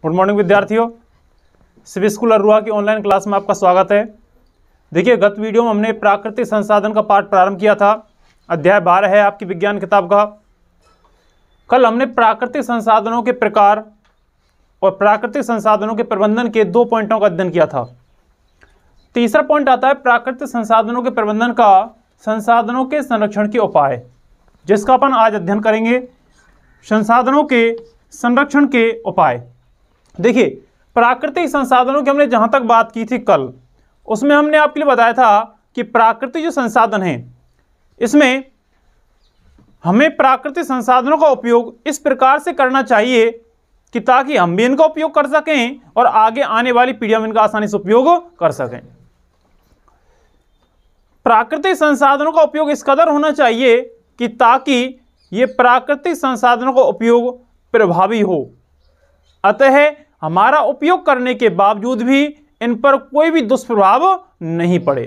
Good morning विद्यार्थियों, civil school अरुआ की ऑनलाइन क्लास में आपका स्वागत है। देखिए, गत वीडियो में हमने प्राकृतिक संसाधन का पाठ प्रारंभ किया था। अध्याय 12 है आपकी विज्ञान किताब का। कल हमने प्राकृतिक संसाधनों के प्रकार और प्राकृतिक संसाधनों के प्रबंधन के 2 पॉइंटों का अध्ययन किया था। तीसरा पॉइंट आता है प्राकृतिक संसाधनों के प्रबंधन का संसाधनों के संरक्षण के उपाय, जिसका अपन आज अध्ययन करेंगे। संसाधनों के संरक्षण के उपाय। देखिए, प्राकृतिक संसाधनों की हमने जहां तक बात की थी कल, उसमें हमने आपके लिए बताया था कि प्राकृतिक जो संसाधन हैं, इसमें हमें प्राकृतिक संसाधनों का उपयोग इस प्रकार से करना चाहिए कि ताकि हम भी इनका उपयोग कर सकें और आगे आने वाली पीढ़ियां में इनका आसानी से उपयोग कर सकें। प्राकृतिक संसाधनों का उपयोग इस कदर होना चाहिए कि ताकि ये प्राकृतिक संसाधनों का उपयोग प्रभावी हो, अतः हमारा उपयोग करने के बावजूद भी इन पर कोई भी दुष्प्रभाव नहीं पड़े।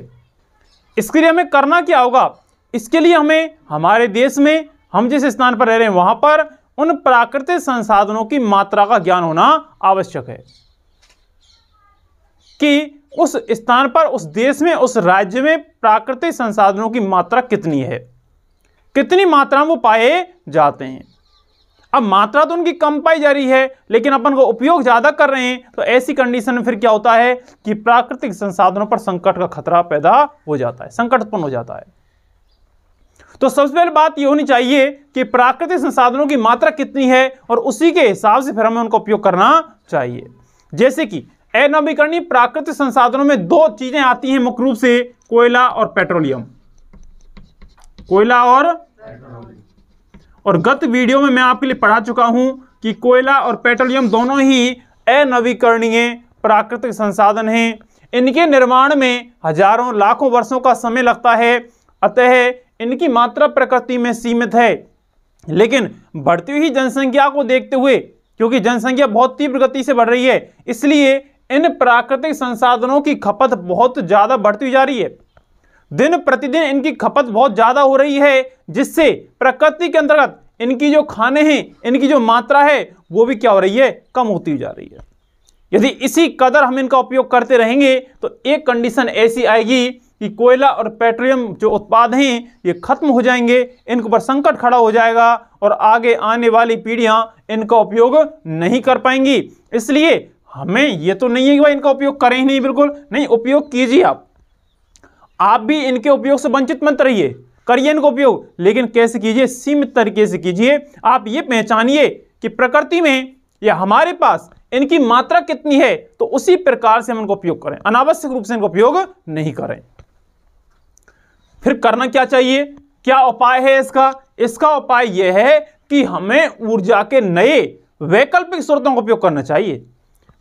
इसके लिए हमें करना क्या होगा? इसके लिए हमें हमारे देश में हम जिस स्थान पर रह रहे हैं वहां पर उन प्राकृतिक संसाधनों की मात्रा का ज्ञान होना आवश्यक है कि उस स्थान पर, उस देश में, उस राज्य में प्राकृतिक संसाधनों की मात्रा कितनी है, कितनी मात्रा में वो पाए जाते हैं। अब मात्रा तो उनकी कम पाई जा रही है, लेकिन अपन को उपयोग ज्यादा कर रहे हैं, तो ऐसी कंडीशन में फिर क्या होता है कि प्राकृतिक संसाधनों पर संकट का खतरा पैदा हो जाता है, संकट उत्पन्न हो जाता है। तो सबसे पहले बात यह होनी चाहिए कि प्राकृतिक संसाधनों की मात्रा कितनी है और उसी के हिसाब से फिर हमें उनका उपयोग करना चाहिए। जैसे कि अनवीकरणीय प्राकृतिक संसाधनों में 2 चीजें आती हैं मुख्य रूप से, कोयला और पेट्रोलियम। कोयला और गत वीडियो में मैं आपके लिए पढ़ा चुका हूं कि कोयला और पेट्रोलियम दोनों ही अनवीकरणीय प्राकृतिक संसाधन हैं। इनके निर्माण में हजारों लाखों वर्षों का समय लगता है, अतः इनकी मात्रा प्रकृति में सीमित है। लेकिन बढ़ती हुई जनसंख्या को देखते हुए, क्योंकि जनसंख्या बहुत तीव्र गति से बढ़ रही है, इसलिए इन प्राकृतिक संसाधनों की खपत बहुत ज्यादा बढ़ती जा रही है। दिन प्रतिदिन इनकी खपत बहुत ज्यादा हो रही है, जिससे प्रकृति के अंतर्गत इनकी जो खाने हैं, इनकी जो मात्रा है, वो भी क्या हो रही है, कम होती जा रही है। यदि इसी कदर हम इनका उपयोग करते रहेंगे तो एक कंडीशन ऐसी आएगी कि कोयला और पेट्रोलियम जो उत्पाद हैं ये खत्म हो जाएंगे, इनके ऊपर संकट खड़ा हो जाएगा और आगे आने वाली पीढ़ियां इनका उपयोग नहीं कर पाएंगी। इसलिए हमें ये तो नहीं है कि भाई इनका उपयोग करें ही नहीं, बिल्कुल नहीं, उपयोग कीजिए। आप भी इनके उपयोग से वंचित मत रहिए, करिए इनका उपयोग, लेकिन कैसे कीजिए? सीमित तरीके से कीजिए। आप ये पहचानिए कि प्रकृति में या हमारे पास इनकी मात्रा कितनी है, तो उसी प्रकार से हम इनका उपयोग करें, अनावश्यक रूप से इनका उपयोग नहीं करें। फिर करना क्या चाहिए? क्या उपाय है इसका? इसका उपाय यह है कि हमें ऊर्जा के नए वैकल्पिक स्रोतों का उपयोग करना चाहिए।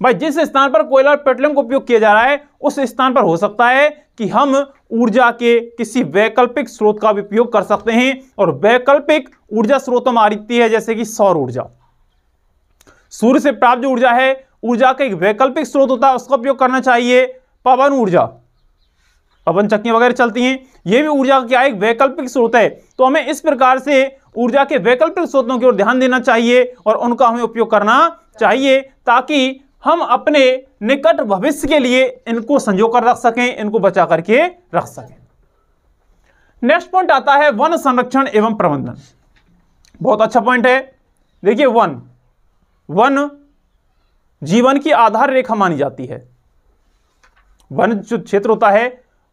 भाई, जिस स्थान पर कोयला और पेट्रोलियम का उपयोग किया जा रहा है, उस स्थान पर हो सकता है कि हम ऊर्जा के किसी वैकल्पिक स्रोत का भी उपयोग कर सकते हैं। और वैकल्पिक ऊर्जा स्रोत हमारी है जैसे कि सौर ऊर्जा, सूर्य से प्राप्त जो ऊर्जा है, ऊर्जा का एक वैकल्पिक स्रोत होता है, उसका उपयोग करना चाहिए। पवन ऊर्जा, पवन चक्कियां वगैरह चलती हैं, यह भी ऊर्जा का क्या एक वैकल्पिक स्रोत है। तो हमें इस प्रकार से ऊर्जा के वैकल्पिक स्रोतों की ओर ध्यान देना चाहिए और उनका हमें उपयोग करना चाहिए, ताकि हम अपने निकट भविष्य के लिए इनको संजो कर रख सकें, इनको बचा करके रख सकें। नेक्स्ट पॉइंट आता है वन संरक्षण एवं प्रबंधन। बहुत अच्छा पॉइंट है। देखिए, वन जीवन की आधार रेखा मानी जाती है। वन जो क्षेत्र होता है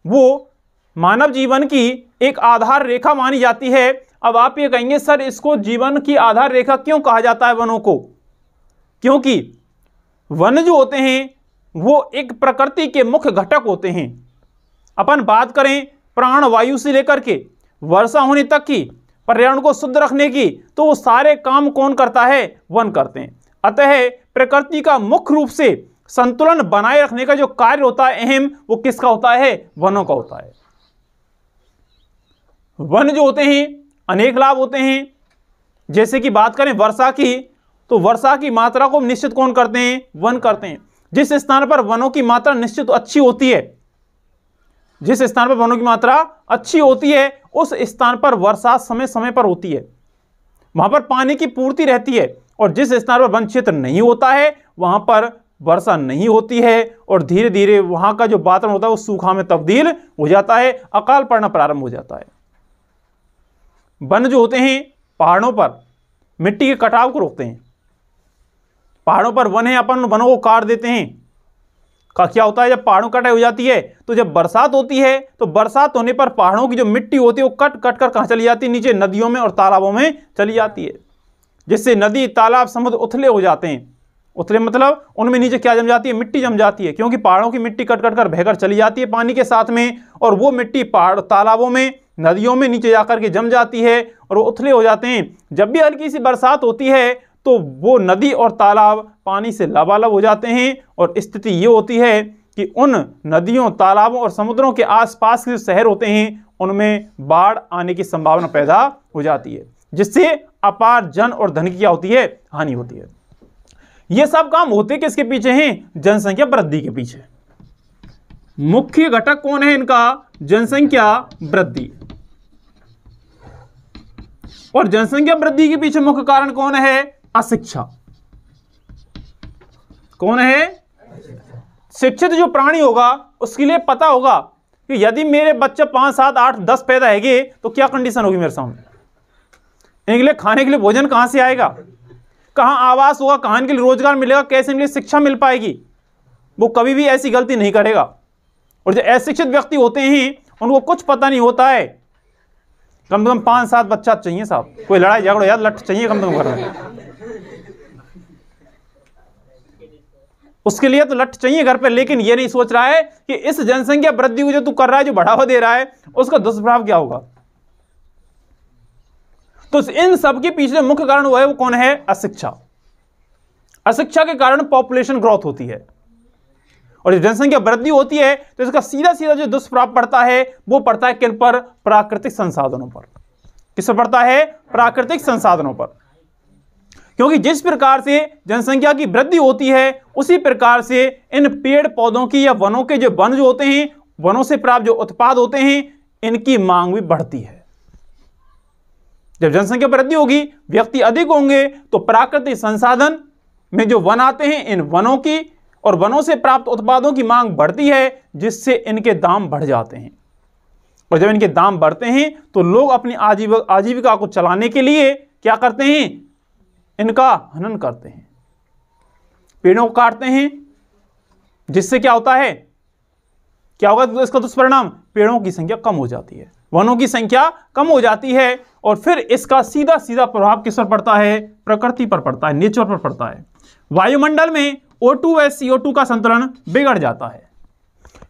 वो मानव जीवन की एक आधार रेखा मानी जाती है। अब आप ये कहेंगे, सर इसको जीवन की आधार रेखा क्यों कहा जाता है वनों को? क्योंकि वन जो होते हैं वो एक प्रकृति के मुख्य घटक होते हैं। अपन बात करें प्राण वायु से लेकर के वर्षा होने तक की, पर्यावरण को शुद्ध रखने की, तो वो सारे काम कौन करता है? वन करते हैं। अतः प्रकृति का मुख्य रूप से संतुलन बनाए रखने का जो कार्य होता है अहम, वो किसका होता है? वनों का होता है। वन जो होते हैं अनेक लाभ होते हैं। जैसे कि बात करें वर्षा की, तो वर्षा की मात्रा को निश्चित कौन करते हैं? वन करते हैं। जिस स्थान पर वनों की मात्रा निश्चित अच्छी होती है, जिस स्थान पर वनों की मात्रा अच्छी होती है, उस स्थान पर वर्षा समय समय पर होती है। वहां पर पानी की पूर्ति रहती है। और जिस स्थान पर वन क्षेत्र नहीं होता है वहां पर वर्षा नहीं होती है और धीरे धीरे वहां का जो वातावरण होता है वो सूखा में तब्दील हो जाता है, अकाल पड़ना प्रारंभ हो जाता है। वन जो होते हैं पहाड़ों पर मिट्टी के कटाव को रोकते हैं। पहाड़ों पर वन है, अपन वनों को काट देते हैं। क्या होता है, जब पहाड़ों की कटाई हो जाती है तो जब बरसात होती है तो बरसात होने पर पहाड़ों की जो मिट्टी होती है वो कट कट कर कहां चली जाती है, नीचे नदियों में और तालाबों में चली जाती है, जिससे नदी तालाब समुद्र उथले हो जाते हैं। उथले मतलब उनमें नीचे क्या जम जाती है, मिट्टी जम जाती है, क्योंकि पहाड़ों की मिट्टी कट कट कर बहकर चली जाती है पानी के साथ में, और वो मिट्टी पहाड़ तालाबों में नदियों में नीचे जाकर के जम जाती है और वो उथले हो जाते हैं। जब भी हल्की सी बरसात होती है तो वो नदी और तालाब पानी से लबालब हो जाते हैं और स्थिति ये होती है कि उन नदियों, तालाबों और समुद्रों के आसपास के जो शहर होते हैं उनमें बाढ़ आने की संभावना पैदा हो जाती है, जिससे अपार जन और धन की क्या होती है, हानि होती है। ये सब काम होते किसके पीछे हैं, जनसंख्या वृद्धि के पीछे। मुख्य घटक कौन है इनका, जनसंख्या वृद्धि। और जनसंख्या वृद्धि के पीछे मुख्य कारण कौन है, अशिक्षा। कौन है, शिक्षित जो प्राणी होगा उसके लिए पता होगा कि यदि मेरे बच्चे 5, 7, 8, 10 पैदा हैगे तो क्या कंडीशन होगी मेरे सामने, इनके लिए खाने के लिए भोजन कहां से आएगा, कहां आवास होगा, कहां इनके लिए रोजगार मिलेगा, कैसे इनके लिए शिक्षा मिल पाएगी। वो कभी भी ऐसी गलती नहीं करेगा। और जो अशिक्षित व्यक्ति होते हैं उनको कुछ पता नहीं होता है, कम से कम 5, 7 बच्चा चाहिए साहब, कोई लड़ाई झगड़ा यार लट चाहिए कम से कम घर में, उसके लिए तो लट चाहिए घर पे। लेकिन ये नहीं सोच रहा है कि इस जनसंख्या वृद्धि को जो तू कर रहा है, जो बढ़ावा दे रहा है, उसका दुष्प्रभाव क्या होगा। तो इन सब के पीछे मुख्य कारण वो है, वो कौन है, अशिक्षा। अशिक्षा के कारण पॉपुलेशन ग्रोथ होती है और जब जनसंख्या वृद्धि होती है तो इसका सीधा सीधा जो दुष्प्रभाव पड़ता है वो पड़ता है किन पर, प्राकृतिक संसाधनों पर। किस पर पड़ता है, प्राकृतिक संसाधनों पर। क्योंकि जिस प्रकार से जनसंख्या की वृद्धि होती है उसी प्रकार से इन पेड़ पौधों की या वनों के जो वन जो होते हैं, वनों से प्राप्त जो उत्पाद होते हैं, इनकी मांग भी बढ़ती है। जब जनसंख्या वृद्धि होगी, व्यक्ति अधिक होंगे, तो प्राकृतिक संसाधन में जो वन आते हैं, इन वनों की और वनों से प्राप्त उत्पादों की मांग बढ़ती है, जिससे इनके दाम बढ़ जाते हैं। और जब इनके दाम बढ़ते हैं तो लोग अपनी आजीविका को चलाने के लिए क्या करते हैं, इनका हनन करते हैं, पेड़ों को काटते हैं, जिससे क्या होता है, क्या होगा तो इसका दुष्परिणाम, पेड़ों की संख्या कम हो जाती है, वनों की संख्या कम हो जाती है। और फिर इसका सीधा सीधा प्रभाव किस पर पड़ता है, प्रकृति पर पड़ता है, नेचर पर पड़ता है। वायुमंडल में O2 व CO2 का संतुलन बिगड़ जाता है,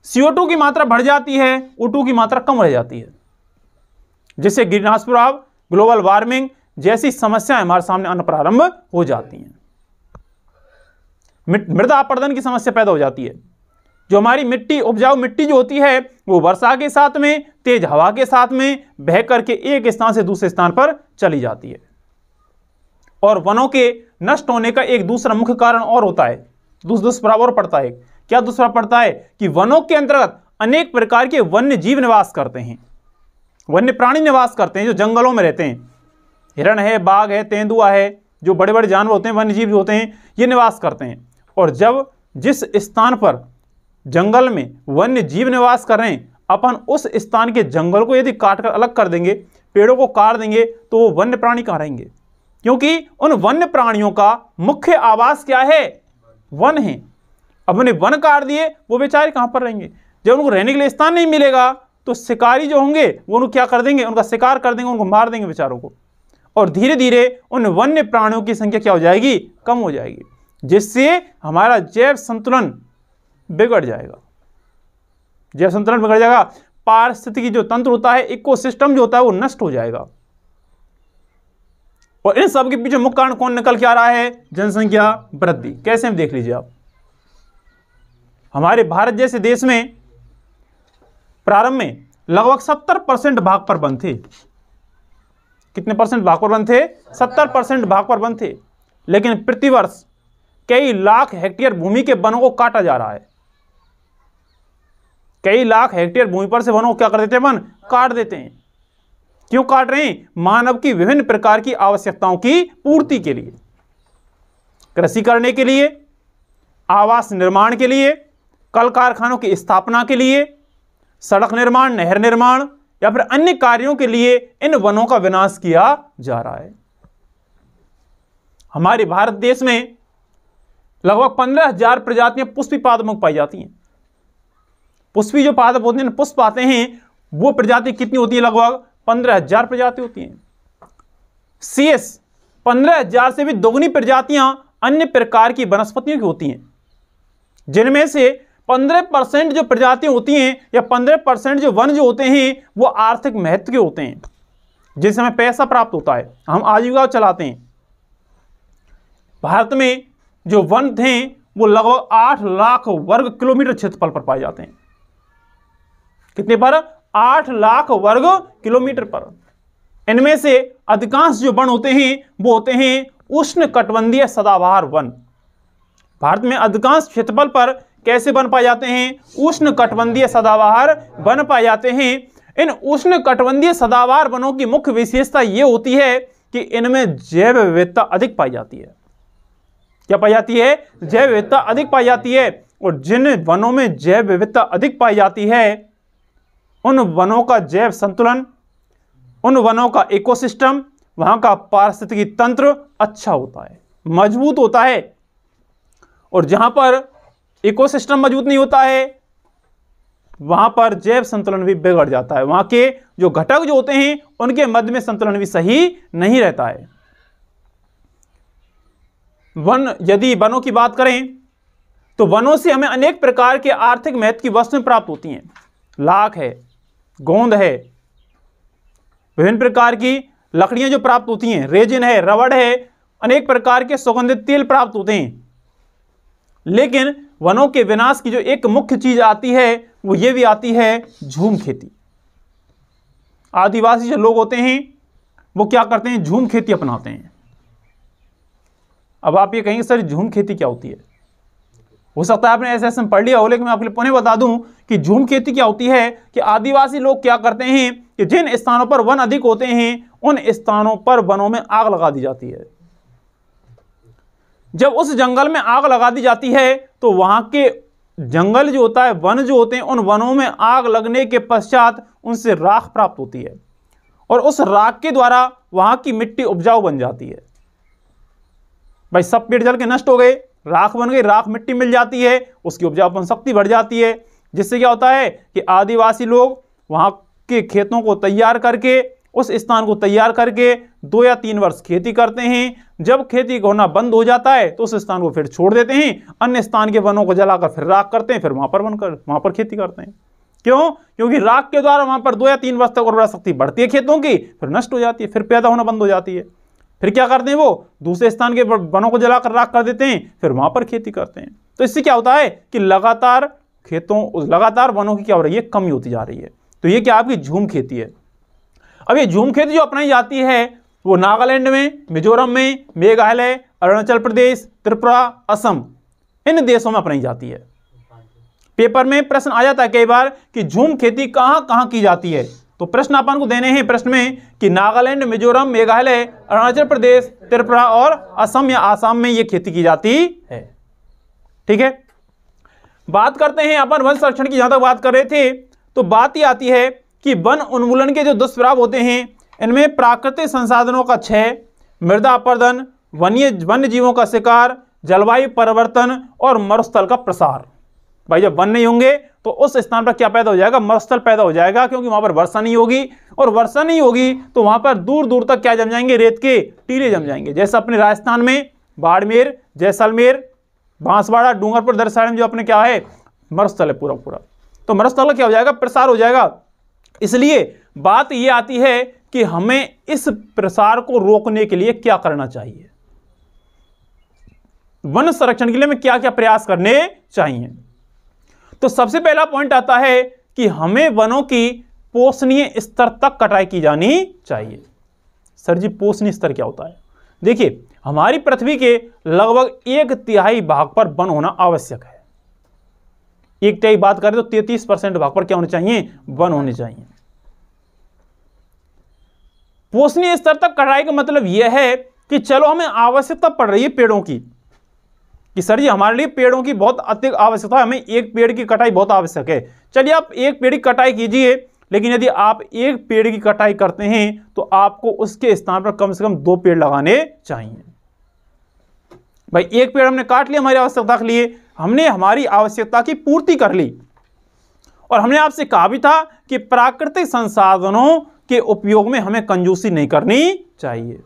CO2 की मात्रा बढ़ जाती है, O2 की मात्रा कम रह जाती है, जिससे ग्रीन हाउस प्रभाव, ग्लोबल वार्मिंग जैसी समस्याएं हमारे सामने आना प्रारंभ हो जाती हैं। मृदा अपरदन की समस्या पैदा हो जाती है। जो हमारी मिट्टी, उपजाऊ मिट्टी जो होती है, वो वर्षा के साथ में, तेज हवा के साथ में बह करके एक स्थान से दूसरे स्थान पर चली जाती है। और वनों के नष्ट होने का एक दूसरा मुख्य कारण और होता है, दुष्प्रभाव और पड़ता है। क्या दुष्प्रभाव पड़ता है कि वनों के अंतर्गत अनेक प्रकार के वन्य जीव निवास करते हैं, वन्य प्राणी निवास करते हैं, जो जंगलों में रहते हैं। हिरण है, बाघ है, तेंदुआ है, जो बड़े बड़े जानवर होते हैं, वन्य जीव होते हैं, ये निवास करते हैं। और जब जिस स्थान पर जंगल में वन्य जीव निवास कर रहे हैं, अपन उस स्थान के जंगल को यदि काट कर अलग कर देंगे, पेड़ों को काट देंगे, तो वो वन्य प्राणी कहाँ रहेंगे, क्योंकि उन वन्य प्राणियों का मुख्य आवास क्या है, वन है। अब उन्हें वन काट दिए, वो बेचारे कहां पर रहेंगे। जब उनको रहने के लिए स्थान नहीं मिलेगा तो शिकारी जो होंगे वो उनको क्या कर देंगे, उनका शिकार कर देंगे, उनको मार देंगे बेचारों को। और धीरे धीरे उन वन्य प्राणियों की संख्या क्या हो जाएगी, कम हो जाएगी, जिससे हमारा जैव संतुलन बिगड़ जाएगा। जैव संतुलन बिगड़ जाएगा, पारिस्थितिकी जो तंत्र होता है, इकोसिस्टम जो होता है, वो नष्ट हो जाएगा। और इन सब के पीछे मुख्य कारण कौन निकल के आ रहा है, जनसंख्या वृद्धि। कैसे हम देख लीजिए आप, हमारे भारत जैसे देश में प्रारंभ में लगभग 70% भाग पर वन थे। कितने परसेंट भाग पर वन थे, 70% भाग पर वन थे। लेकिन प्रतिवर्ष कई लाख हेक्टेयर भूमि के वनों को काटा जा रहा है। कई लाख हेक्टेयर भूमि पर से वनों को क्या कर देते हैं, वन काट देते हैं। क्यों काट रहे हैं, मानव की विभिन्न प्रकार की आवश्यकताओं की पूर्ति के लिए। कृषि करने के लिए, आवास निर्माण के लिए, कल कारखानों की स्थापना के लिए, सड़क निर्माण, नहर निर्माण या फिर अन्य कार्यों के लिए इन वनों का विनाश किया जा रहा है। हमारे भारत देश में लगभग 15,000 प्रजातियां पुष्पी पादपों पाई जाती हैं। पुष्पी जो पादप होते हैं, पुष्प आते हैं, वो प्रजाति कितनी होती है? लगभग 15,000 प्रजाति होती हैं। CS 15,000 से भी दोगुनी प्रजातियां अन्य प्रकार की वनस्पतियों की होती हैं, जिनमें से 15% जो प्रजातियां होती हैं या 15% जो वन जो होते हैं वो आर्थिक महत्व के होते हैं, जिससे हमें पैसा प्राप्त होता है, हम आजीविका चलाते हैं। भारत में जो वन थे वो लगभग 8 लाख वर्ग किलोमीटर क्षेत्रफल पर पाए जाते हैं। कितने पर? 8 लाख वर्ग किलोमीटर पर। इनमें से अधिकांश जो वन होते हैं वो होते हैं उष्णकटिबंधीय सदाबहार वन। भारत में अधिकांश क्षेत्रफल पर कैसे वन पाए जाते हैं? उष्णकटिबंधीय सदाबहार वन पाए जाते हैं। इन उष्णकटिबंधीय सदाबहार वनों की मुख्य विशेषता यह होती है कि इनमें जैव विविधता अधिक पाई जाती है। क्या पाई जाती है? जैव विविधता अधिक पाई जाती है। और जिन वनों में जैव विविधता अधिक पाई जाती है उन वनों का जैव संतुलन, उन वनों का इकोसिस्टम, वहां का पारिस्थितिकी तंत्र अच्छा होता है, मजबूत होता है। और जहां पर इकोसिस्टम मजबूत नहीं होता है वहां पर जैव संतुलन भी बिगड़ जाता है, वहां के जो घटक जो होते हैं उनके मध्य में संतुलन भी सही नहीं रहता है। यदि वनों की बात करें तो वनों से हमें अनेक प्रकार के आर्थिक महत्व की वस्तुएं प्राप्त होती हैं। लाख है, गोंद है, विभिन्न प्रकार की लकड़ियां जो प्राप्त होती हैं, रेजिन है, रबड़ है, अनेक प्रकार के सुगंधित तेल प्राप्त होते हैं। लेकिन वनों के विनाश की जो एक मुख्य चीज आती है वो ये भी आती है झूम खेती। आदिवासी जो लोग होते हैं वो क्या करते हैं? झूम खेती अपनाते हैं। अब आप ये कहेंगे सर झूम खेती क्या होती है? हो सकता है आपने ऐसे पढ़ लिया हो, लेकिन मैं आपके लिए पुनः बता दूं कि झूम खेती क्या होती है कि आदिवासी लोग क्या करते हैं कि जिन स्थानों पर वन अधिक होते हैं उन स्थानों पर वनों में आग लगा दी जाती है। जब उस जंगल में आग लगा दी जाती है तो वहां के जंगल जो होता है, वन जो होते हैं, उन वनों में आग लगने के पश्चात उनसे राख प्राप्त होती है और उस राख के द्वारा वहां की मिट्टी उपजाऊ बन जाती है। भाई सब पेड़ जल के नष्ट हो गए, राख बन गई, राख मिट्टी मिल जाती है, उसकी उपजाऊपन शक्ति बढ़ जाती है, जिससे क्या होता है कि आदिवासी लोग वहां के खेतों को तैयार करके, उस स्थान को तैयार करके 2 या 3 वर्ष खेती करते हैं। जब खेती होना बंद हो जाता है तो उस स्थान को फिर छोड़ देते हैं, अन्य स्थान के वनों को जलाकर फिर राख करते हैं, फिर वहां पर खेती करते हैं। क्यों? क्योंकि राख के द्वारा वहां पर 2 या 3 वर्ष तक उर्वरा शक्ति बढ़ती है खेतों की, फिर नष्ट हो जाती है, फिर पैदा होना बंद हो जाती है। फिर क्या करते हैं? वो दूसरे स्थान के वनों को जलाकर राख कर देते हैं, फिर वहां पर खेती करते हैं। तो इससे क्या होता है कि लगातार वनों की क्या हो रही है? कमी होती जा रही है। तो ये क्या आपकी झूम खेती है। अब ये झूम खेती जो अपनाई जाती है वो नागालैंड में, मिजोरम में, मेघालय, अरुणाचल प्रदेश, त्रिपुरा, असम, इन देशों में अपनाई जाती है। पेपर में प्रश्न आ जाता है कई बार कि झूम खेती कहां कहां की जाती है, तो प्रश्न अपन को देने हैं प्रश्न में कि नागालैंड, मिजोरम, मेघालय, अरुणाचल प्रदेश, त्रिपुरा और असम या आसाम में ये खेती की जाती है। ठीक है, बात करते हैं अपन वन संरक्षण की। जहां तक बात कर रहे थे तो बात ही आती है कि वन उन्मूलन के जो दुष्प्रभाव होते हैं इनमें प्राकृतिक संसाधनों का क्षय, मृदा अपरदन, वन्य जीवों का शिकार, जलवायु परिवर्तन और मरुस्थल का प्रसार। भाई जब वन नहीं होंगे तो उस स्थान पर क्या पैदा हो जाएगा? मरुस्थल पैदा हो जाएगा, क्योंकि वहां पर वर्षा नहीं होगी, और वर्षा नहीं होगी तो वहां पर दूर दूर तक क्या जम जाएंगे? रेत के टीले जम जाएंगे। जैसे अपने राजस्थान में बाड़मेर, जैसलमेर, बांसवाड़ा, डूंगरपुर, दरसाड़ में जो अपने क्या है? मरुस्थल है पूरा पूरा। तो मरुस्थल का क्या हो जाएगा? प्रसार हो जाएगा। इसलिए बात यह आती है कि हमें इस प्रसार को रोकने के लिए क्या करना चाहिए, वन संरक्षण के लिए हमें क्या क्या प्रयास करने चाहिए। तो सबसे पहला पॉइंट आता है कि हमें वनों की पोषणीय स्तर तक कटाई की जानी चाहिए। सर जी पोषणीय स्तर क्या होता है? देखिए हमारी पृथ्वी के लगभग 1/3 भाग पर वन होना आवश्यक है। 1/3 बात करें तो 33% भाग पर क्या होने चाहिए? वन होने चाहिए। पोषणीय स्तर तक कटाई का मतलब यह है कि चलो हमें आवश्यकता पड़ रही है पेड़ों की, कि सर जी हमारे लिए पेड़ों की बहुत अत्यधिक आवश्यकता है, हमें एक पेड़ की कटाई बहुत आवश्यक है। चलिए आप एक पेड़ की कटाई कीजिए, लेकिन यदि आप एक पेड़ की कटाई करते हैं तो आपको उसके स्थान पर कम से कम 2 पेड़ लगाने चाहिए। भाई एक पेड़ हमने काट लिया हमारी आवश्यकता के लिए, हमने हमारी आवश्यकता की पूर्ति कर ली। और हमने आपसे कहा भी था कि प्राकृतिक संसाधनों के उपयोग में हमें कंजूसी नहीं करनी चाहिए।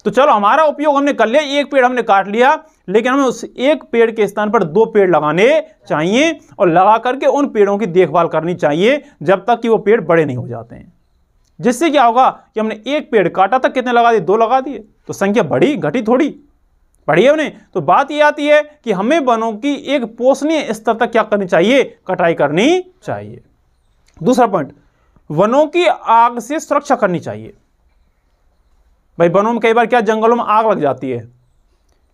तो चलो हमारा उपयोग हमने कर लिया, एक पेड़ हमने काट लिया, लेकिन हमें उस एक पेड़ के स्थान पर 2 पेड़ लगाने चाहिए और लगा करके उन पेड़ों की देखभाल करनी चाहिए जब तक कि वो पेड़ बड़े नहीं हो जाते हैं। जिससे क्या होगा कि हमने एक पेड़ काटा था, कितने लगा दिए? 2 लगा दिए, तो संख्या बढ़ी घटी थोड़ी, बढ़ी है उन्हें। तो बात यह आती है कि हमें वनों की एक पोषणीय स्तर तक क्या करनी चाहिए? कटाई करनी चाहिए। दूसरा पॉइंट, वनों की आग से सुरक्षा करनी चाहिए। भाई वनों में कई बार क्या, जंगलों में आग लग जाती है,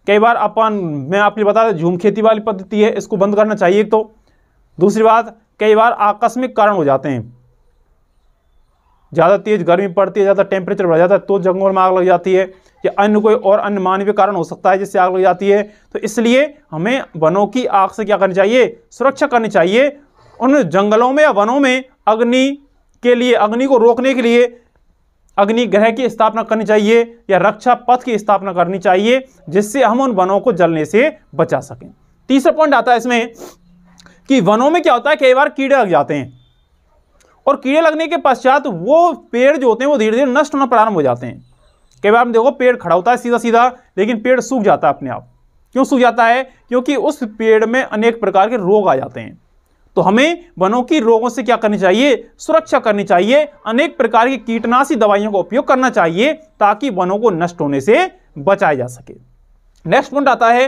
कई बार मैं आपको बता दें झूम खेती वाली पद्धति है, इसको बंद करना चाहिए। तो दूसरी बात, कई बार आकस्मिक कारण हो जाते हैं, ज़्यादा तेज गर्मी पड़ती है, ज़्यादा टेम्परेचर बढ़ जाता है तो जंगलों में आग लग जाती है, या अन्य कोई और अन्य मानवीय कारण हो सकता है जिससे आग लग जाती है। तो इसलिए हमें वनों की आग से क्या करनी चाहिए? सुरक्षा करनी चाहिए। उन जंगलों में या वनों में अग्नि के लिए, अग्नि को रोकने के लिए अग्नि ग्रह की स्थापना करनी चाहिए या रक्षा पथ की स्थापना करनी चाहिए, जिससे हम उन वनों को जलने से बचा सकें। तीसरा पॉइंट आता है इसमें कि वनों में क्या होता है, कई बार कीड़े लग जाते हैं और कीड़े लगने के पश्चात वो पेड़ जो होते हैं वो धीरे धीरे नष्ट होना प्रारंभ हो जाते हैं। कई बार हम देखो पेड़ खड़ा होता है सीधा सीधा, लेकिन पेड़ सूख जाता है अपने आप। क्यों सूख जाता है? क्योंकि उस पेड़ में अनेक प्रकार के रोग आ जाते हैं। तो हमें वनों की रोगों से क्या करनी चाहिए? सुरक्षा करनी चाहिए। अनेक प्रकार की कीटनाशी दवाइयों का उपयोग करना चाहिए ताकि वनों को नष्ट होने से बचाया जा सके। नेक्स्ट पॉइंट आता है,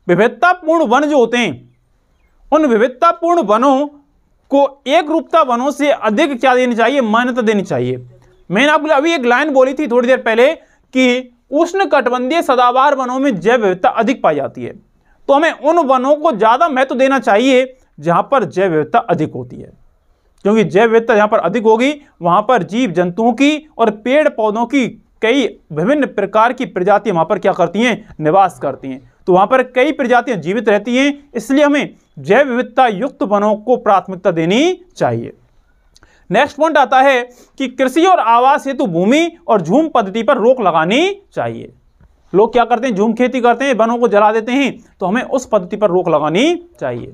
विविधतापूर्ण वन जो होते हैं उन विविधतापूर्ण वनों को एक रूपता वनों से अधिक क्या देनी चाहिए? मान्यता देनी चाहिए। मैंने आपको अभी एक लाइन बोली थी थोड़ी देर पहले कि उष्णकटिबंधीय सदाबहार वनों में जैव विविधता अधिक पाई जाती है, तो हमें उन वनों को ज्यादा महत्व देना चाहिए जहां पर जैव विविधता अधिक होती है, क्योंकि जैव विविधता जहां पर अधिक होगी वहां पर जीव जंतुओं की और पेड़ पौधों की कई विभिन्न प्रकार की प्रजातियां वहां पर क्या करती हैं? निवास करती हैं। तो वहां पर कई प्रजातियां जीवित रहती हैं, इसलिए हमें जैव विविधता युक्त वनों को प्राथमिकता देनी चाहिए। नेक्स्ट पॉइंट आता है कि कृषि और आवास हेतु भूमि और झूम पद्धति पर रोक लगानी चाहिए। लोग क्या करते हैं? झूम खेती करते हैं, वनों को जला देते हैं, तो हमें उस पद्धति पर रोक लगानी चाहिए।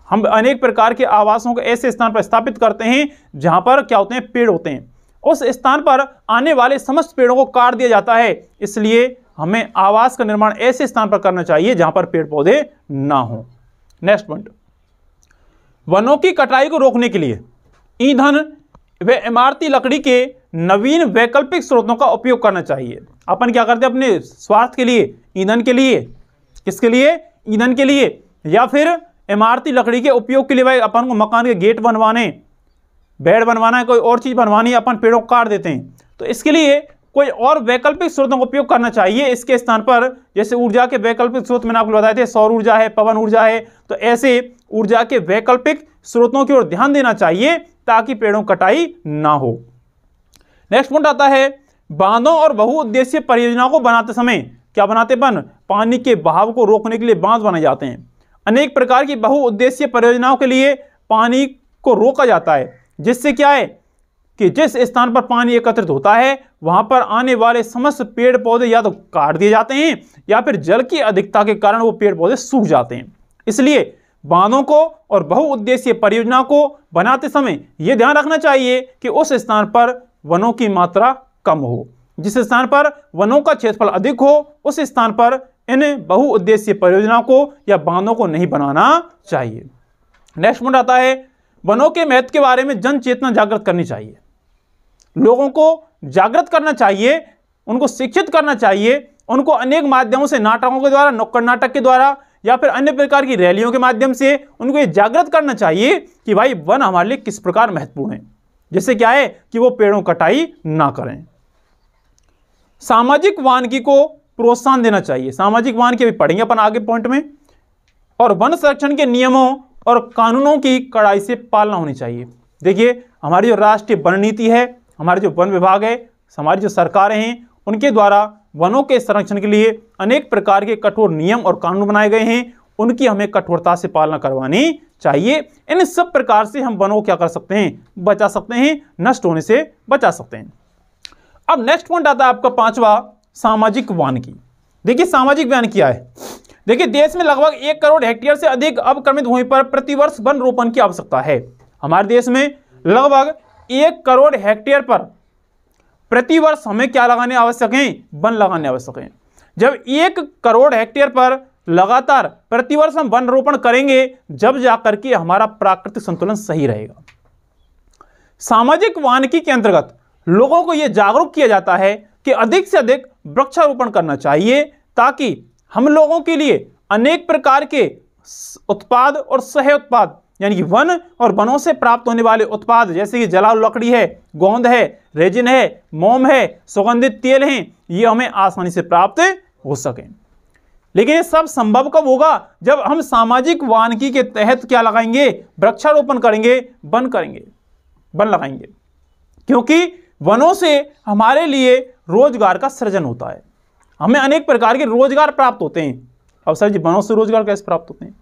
हम अनेक प्रकार के आवासों को ऐसे स्थान पर स्थापित करते हैं जहां पर क्या होते हैं? पेड़ होते हैं। उस स्थान पर आने वाले समस्त पेड़ों को काट दिया जाता है, इसलिए हमें आवास का निर्माण ऐसे स्थान पर करना चाहिए जहां पर पेड़ पौधे ना हो। नेक्स्ट पॉइंट, वनों की कटाई को रोकने के लिए ईंधन व इमारती लकड़ी के नवीन वैकल्पिक स्रोतों का उपयोग करना चाहिए। अपन क्या करते हैं अपने स्वार्थ के लिए, ईंधन के लिए, किसके लिए? ईंधन के लिए, या फिर इमारती लकड़ी के उपयोग के लिए। भाई अपन को मकान के गेट बनवाने, बेड बनवाना है, कोई और चीज बनवानी है, अपन पेड़ों को काट देते हैं, तो इसके लिए कोई और वैकल्पिक स्रोतों का उपयोग करना चाहिए इसके स्थान पर। जैसे ऊर्जा के वैकल्पिक स्रोत मैंने आपको बताए थे, सौर ऊर्जा है, पवन ऊर्जा है, तो ऐसे ऊर्जा के वैकल्पिक स्रोतों की ओर ध्यान देना चाहिए ताकि पेड़ों कटाई ना हो। नेक्स्ट पॉइंट आता है, बांधों और बहुउद्देशीय परियोजनाओं को बनाते समय क्या बनाते बन? पानी के बहाव को रोकने के लिए बांध बनाए जाते हैं। अनेक प्रकार की बहुउद्देशीय परियोजनाओं के लिए पानी को रोका जाता है, जिससे क्या है कि जिस स्थान पर पानी एकत्रित होता है वहां पर आने वाले समस्त पेड़ पौधे या तो काट दिए जाते हैं या फिर जल की अधिकता के कारण वो पेड़ पौधे सूख जाते हैं। इसलिए बांधों को और बहुउद्देशीय परियोजना को बनाते समय यह ध्यान रखना चाहिए कि उस स्थान पर वनों की मात्रा कम हो। जिस स्थान पर वनों का क्षेत्रफल अधिक हो उस स्थान पर इन बहुउद्देशीय परियोजना को या बांधों को नहीं बनाना चाहिए। नेक्स्ट पॉइंट आता है, वनों के महत्व के बारे में जन चेतना जागृत करनी चाहिए। लोगों को जागृत करना चाहिए, उनको शिक्षित करना चाहिए, उनको अनेक माध्यमों से, नाटकों के द्वारा, नुक्कड़ नाटक के द्वारा या फिर अन्य प्रकार की रैलियों के माध्यम से उनको ये जागृत करना चाहिए कि भाई वन हमारे लिए किस प्रकार महत्वपूर्ण है, जिससे क्या है कि वो पेड़ों कटाई ना करें। सामाजिक वानिकी को प्रोत्साहन देना चाहिए। सामाजिक वानिकी अभी पढ़ेंगे अपन आगे पॉइंट में। और वन संरक्षण के नियमों और कानूनों की कड़ाई से पालना होनी चाहिए। देखिए हमारी जो राष्ट्रीय वन नीति है, हमारे जो वन विभाग है, हमारी जो सरकारें हैं, उनके द्वारा वनों के संरक्षण के लिए अनेक प्रकार के कठोर नियम और कानून बनाए गए हैं, उनकी हमें कठोरता से पालना करवानी चाहिए। इन सब प्रकार से हम वनों को क्या कर सकते हैं, बचा सकते हैं, नष्ट होने से बचा सकते हैं। अब नेक्स्ट पॉइंट आता है आपका पांचवा, सामाजिक वानिकी। देखिए सामाजिक वानिकी क्या है। देखिए देश में लगभग 1 करोड़ हेक्टेयर से अधिक अवक्रमित भूमि पर प्रतिवर्ष वन रोपण की आवश्यकता है। हमारे देश में लगभग 1 करोड़ हेक्टेयर पर प्रतिवर्ष हमें क्या लगाने आवश्यक है, वन लगाने आवश्यक है। जब 1 करोड़ हेक्टेयर पर लगातार प्रतिवर्ष हम वन रोपण करेंगे, जब जाकर के हमारा प्राकृतिक संतुलन सही रहेगा। सामाजिक वानिकी के अंतर्गत लोगों को यह जागरूक किया जाता है कि अधिक से अधिक वृक्षारोपण करना चाहिए, ताकि हम लोगों के लिए अनेक प्रकार के उत्पाद और सह उत्पाद यानी कि वन और वनों से प्राप्त होने वाले उत्पाद जैसे कि जलाऊ लकड़ी है, गोंद है, रेजिन है, मोम है, सुगंधित तेल हैं, ये हमें आसानी से प्राप्त हो सके। लेकिन ये सब संभव कब होगा, जब हम सामाजिक वानिकी के तहत क्या लगाएंगे, वृक्षारोपण करेंगे, वन लगाएंगे। क्योंकि वनों से हमारे लिए रोजगार का सृजन होता है, हमें अनेक प्रकार के रोजगार प्राप्त होते हैं। अब सर जी वनों से रोजगार कैसे प्राप्त होते हैं?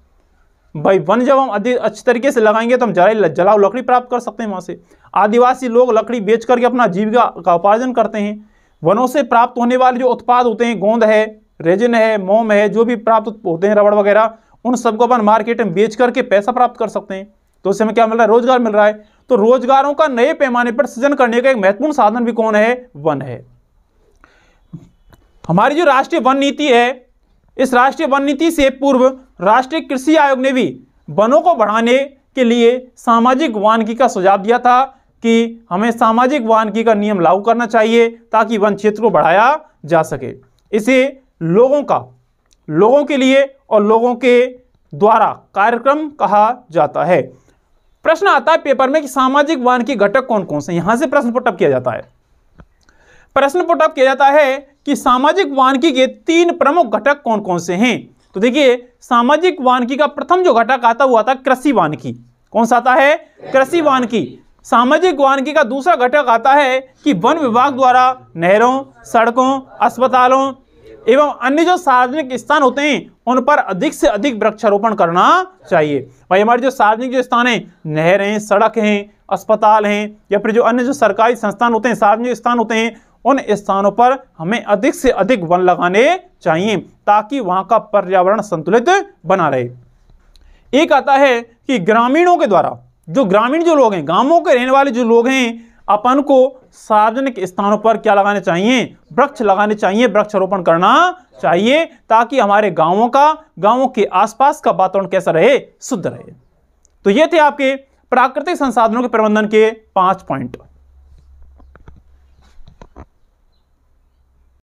भाई वन जब हम अधिक अच्छे तरीके से लगाएंगे तो हम जलाऊ लकड़ी प्राप्त कर सकते हैं वहां से। आदिवासी लोग लकड़ी बेच करके अपना जीविका का उपार्जन करते हैं। वनों से प्राप्त होने वाले जो उत्पाद होते हैं, गोंद है, रेजिन है, मोम है, जो भी प्राप्त होते हैं, रबड़ वगैरह, उन सबको अपन मार्केट में बेच करके पैसा प्राप्त कर सकते हैं। तो उससे हमें क्या मिल रहा है, रोजगार मिल रहा है। तो रोजगारों का नए पैमाने पर सृजन करने का एक महत्वपूर्ण साधन भी कौन है, वन है। हमारी जो राष्ट्रीय वन नीति है, इस राष्ट्रीय वन नीति से पूर्व राष्ट्रीय कृषि आयोग ने भी वनों को बढ़ाने के लिए सामाजिक वानिकी का सुझाव दिया था कि हमें सामाजिक वानिकी का नियम लागू करना चाहिए ताकि वन क्षेत्र को बढ़ाया जा सके। इसे लोगों के लिए और लोगों के द्वारा कार्यक्रम कहा जाता है। प्रश्न आता है पेपर में कि सामाजिक वानिकी घटक कौन कौन से, यहां से प्रश्न पुटअप किया जाता है। प्रश्न पुटअप किया जाता है कि सामाजिक वानिकी के 3 प्रमुख घटक कौन कौन से हैं। तो देखिए सामाजिक वानिकी का प्रथम जो घटक आता हुआ था कृषि वानिकी। कौन सा आता है, कृषि वानिकी। सामाजिक वानिकी का दूसरा घटक आता है कि वन विभाग द्वारा नहरों, सड़कों, अस्पतालों एवं अन्य जो सार्वजनिक स्थान होते हैं उन पर अधिक से अधिक वृक्षारोपण करना चाहिए। भाई हमारे जो सार्वजनिक जो स्थान है, नहर हैं, सड़क हैं, अस्पताल हैं, या फिर जो अन्य जो सरकारी संस्थान होते हैं, सार्वजनिक स्थान होते हैं, उन स्थानों पर हमें अधिक से अधिक वन लगाने चाहिए ताकि वहां का पर्यावरण संतुलित बना रहे। एक आता है कि ग्रामीणों के द्वारा, जो ग्रामीण जो लोग हैं, गांवों के रहने वाले जो लोग हैं, अपन को सार्वजनिक स्थानों पर क्या लगाने चाहिए, वृक्ष लगाने चाहिए, वृक्षारोपण करना चाहिए ताकि हमारे गांवों के आसपास का वातावरण कैसा रहे, शुद्ध रहे। तो ये थे आपके प्राकृतिक संसाधनों के प्रबंधन के 5 पॉइंट।